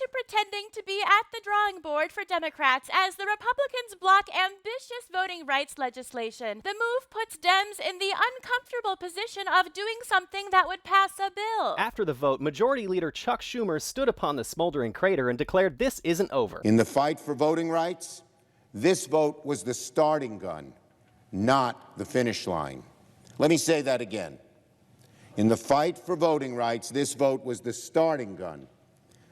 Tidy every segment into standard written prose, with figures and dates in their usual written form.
to pretending to be at the drawing board for Democrats as the Republicans block ambitious voting rights legislation. The move puts Dems in the uncomfortable position of doing something that would pass a bill. After the vote, Majority Leader Chuck Schumer stood upon the smoldering crater and declared this isn't over. In the fight for voting rights, this vote was the starting gun, not the finish line. Let me say that again. In the fight for voting rights, this vote was the starting gun,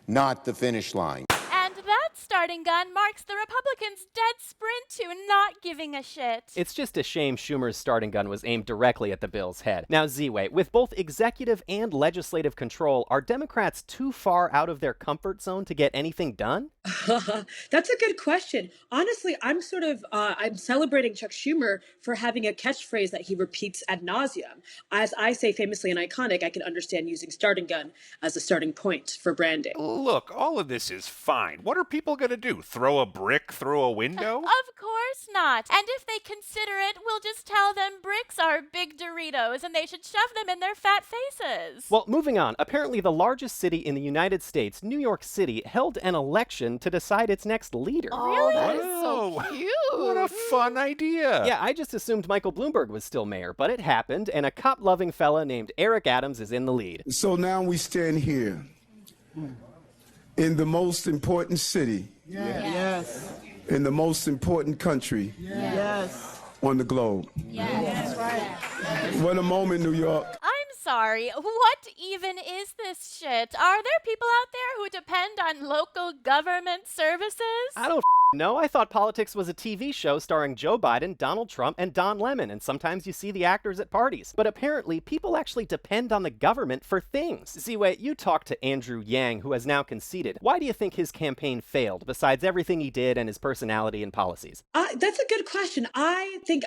not the finish line. And that starting gun marks the Republicans' dead sprint to not giving a shit. It's just a shame Schumer's starting gun was aimed directly at the bill's head. Now, Ziwe, with both executive and legislative control, are Democrats too far out of their comfort zone to get anything done? That's a good question. Honestly, I'm celebrating Chuck Schumer for having a catchphrase that he repeats ad nauseum. As I say famously and iconic, I can understand using starting gun as a starting point for branding. Look, all of this is fine. What are people going to do? Throw a brick through a window? Of course not. And if they consider it, we'll just tell them bricks are big Doritos and they should shove them in their fat faces. Well, moving on. Apparently the largest city in the United States, New York City, held an election to decide its next leader. Really? That is so cute. What a fun idea. Yeah, I just assumed Michael Bloomberg was still mayor, but it happened, and a cop-loving fella named Eric Adams is in the lead. So now we stand here in the most important city. Yes. In the most important country. Yes. On the globe. Yes. That's right. What a moment, New York. I'm sorry, what even is this shit? Are there people out there who depend on local government services? I don't know. I thought politics was a TV show starring Joe Biden, Donald Trump, and Don Lemon, and sometimes you see the actors at parties. But apparently, people actually depend on the government for things. Ziwe, you talked to Andrew Yang, who has now conceded. Why do you think his campaign failed, besides everything he did and his personality and policies? That's a good question. I think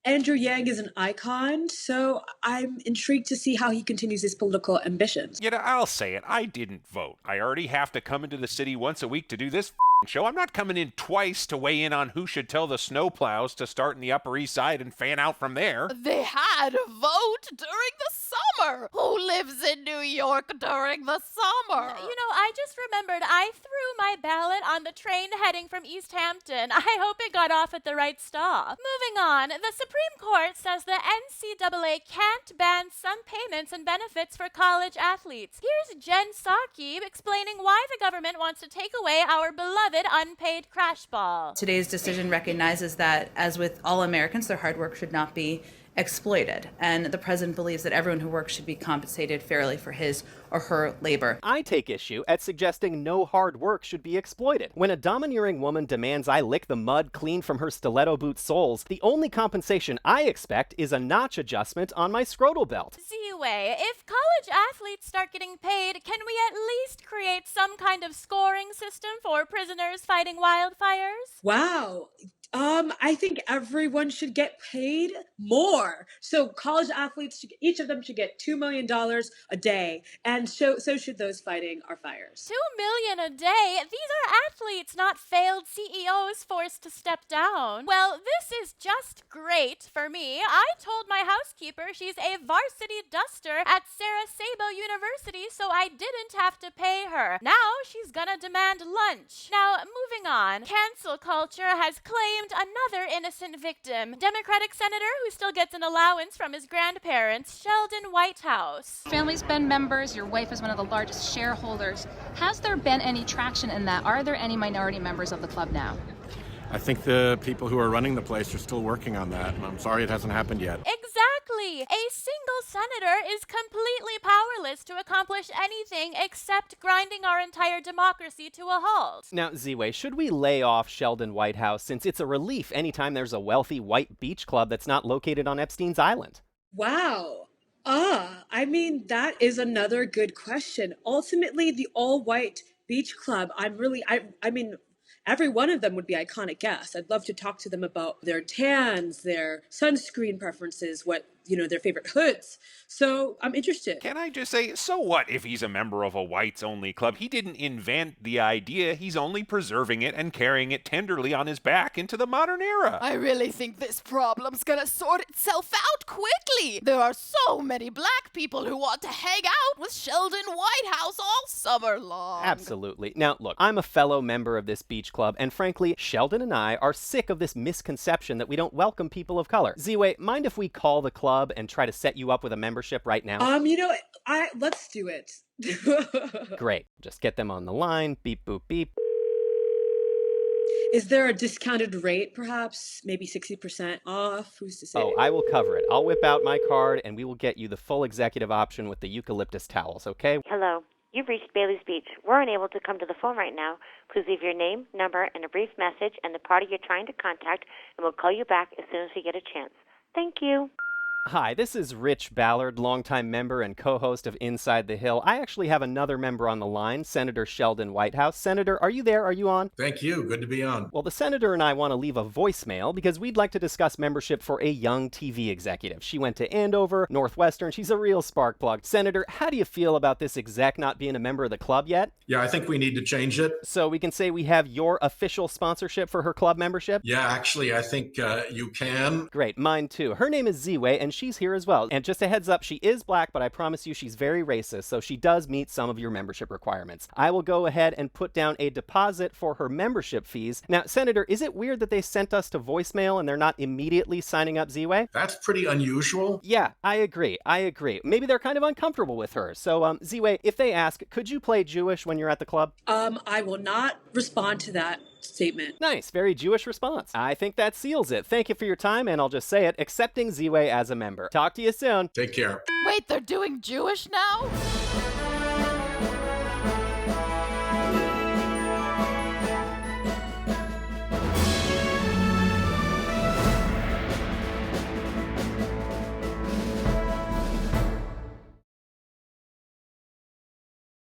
Andrew Yang is an icon, so I'm intrigued to see how he continues his political ambitions. You know, I'll say it. I didn't vote. I already have to come into the city once a week to do this show. I'm not coming in twice to weigh in on who should tell the snowplows to start in the Upper East Side and fan out from there. They had a vote during the summer. Who lives in New York during the summer? You know, I just remembered I threw my ballot on the train heading from East Hampton. I hope it got off at the right stop. Moving on, the Supreme Court says the NCAA can't ban some payments and benefits for college athletes. Here's Jen Psaki explaining why the government wants to take away our beloved unpaid crash ball. Today's decision recognizes that, as with all Americans, their hard work should not be exploited. And the president believes that everyone who works should be compensated fairly for his or her labor. I take issue at suggesting no hard work should be exploited. When a domineering woman demands I lick the mud clean from her stiletto boot soles, the only compensation I expect is a notch adjustment on my scrotal belt. Ziwe, if college athletes start getting paid, can we at least create some kind of scoring system for prisoners fighting wildfires? Wow. I think everyone should get paid more. So college athletes, each of them should get $2 million a day, and so should those fighting our fires. $2 million a day? These are athletes, not failed CEOs forced to step down. Well, this is just great for me. I told my housekeeper she's a varsity duster at Sarajevo University, so I didn't have to pay her. Now she's gonna demand lunch. Now, moving on. Cancel culture has claimed another innocent victim. Democratic senator who still gets an allowance from his grandparents, Sheldon Whitehouse. Family's been members. Your wife is one of the largest shareholders. Has there been any traction in that? Are there any minority members of the club now? I think the people who are running the place are still working on that, and I'm sorry it hasn't happened yet. Exactly! A single senator is completely powerless to accomplish anything except grinding our entire democracy to a halt. Now, Ziwe, should we lay off Sheldon Whitehouse, since it's a relief anytime there's a wealthy white beach club that's not located on Epstein's Island? Wow. I mean, that is another good question. Ultimately, the all-white beach club, I mean, every one of them would be iconic guests. I'd love to talk to them about their tans, their sunscreen preferences, what their favorite hoods. So I'm interested. Can I just say, so what if he's a member of a whites-only club? He didn't invent the idea. He's only preserving it and carrying it tenderly on his back into the modern era. I really think this problem's gonna sort itself out quickly. There are so many black people who want to hang out with Sheldon Whitehouse all summer long. Absolutely. Now, look, I'm a fellow member of this beach club, and frankly, Sheldon and I are sick of this misconception that we don't welcome people of color. Ziwe, mind if we call the club and try to set you up with a membership right now? Let's do it. Great. Just get them on the line. Beep, boop, beep. Is there a discounted rate, perhaps? Maybe 60% off? Who's to say? Oh, I will cover it. I'll whip out my card, and we will get you the full executive option with the eucalyptus towels, okay? Hello. You've reached Bailey's Beach. We're unable to come to the phone right now. Please leave your name, number, and a brief message and the party you're trying to contact, and we'll call you back as soon as we get a chance. Thank you. Hi, this is Rich Ballard, longtime member and co-host of Inside the Hill. I actually have another member on the line, Senator Sheldon Whitehouse. Senator, are you there? Are you on? Thank you. Good to be on. Well, the senator and I want to leave a voicemail because we'd like to discuss membership for a young TV executive. She went to Andover, Northwestern. She's a real spark plug. Senator, how do you feel about this exec not being a member of the club yet? Yeah, I think we need to change it. So we can say we have your official sponsorship for her club membership? Yeah, actually, I think you can. Great, mine too. Her name is Ziwe, and she's here as well. And just a heads up, she is black, but I promise you she's very racist, so she does meet some of your membership requirements. I will go ahead and put down a deposit for her membership fees. Now, Senator, is it weird that they sent us to voicemail and they're not immediately signing up Ziwe? That's pretty unusual. Yeah, I agree. Maybe they're kind of uncomfortable with her. So, Ziwe, if they ask, could you play Jewish when you're at the club? I will not respond to that statement. Nice, very Jewish response. I think that seals it. Thank you for your time, and I'll just say it, accepting Ziwe as a member. Talk to you soon. Take care. Wait, they're doing Jewish now?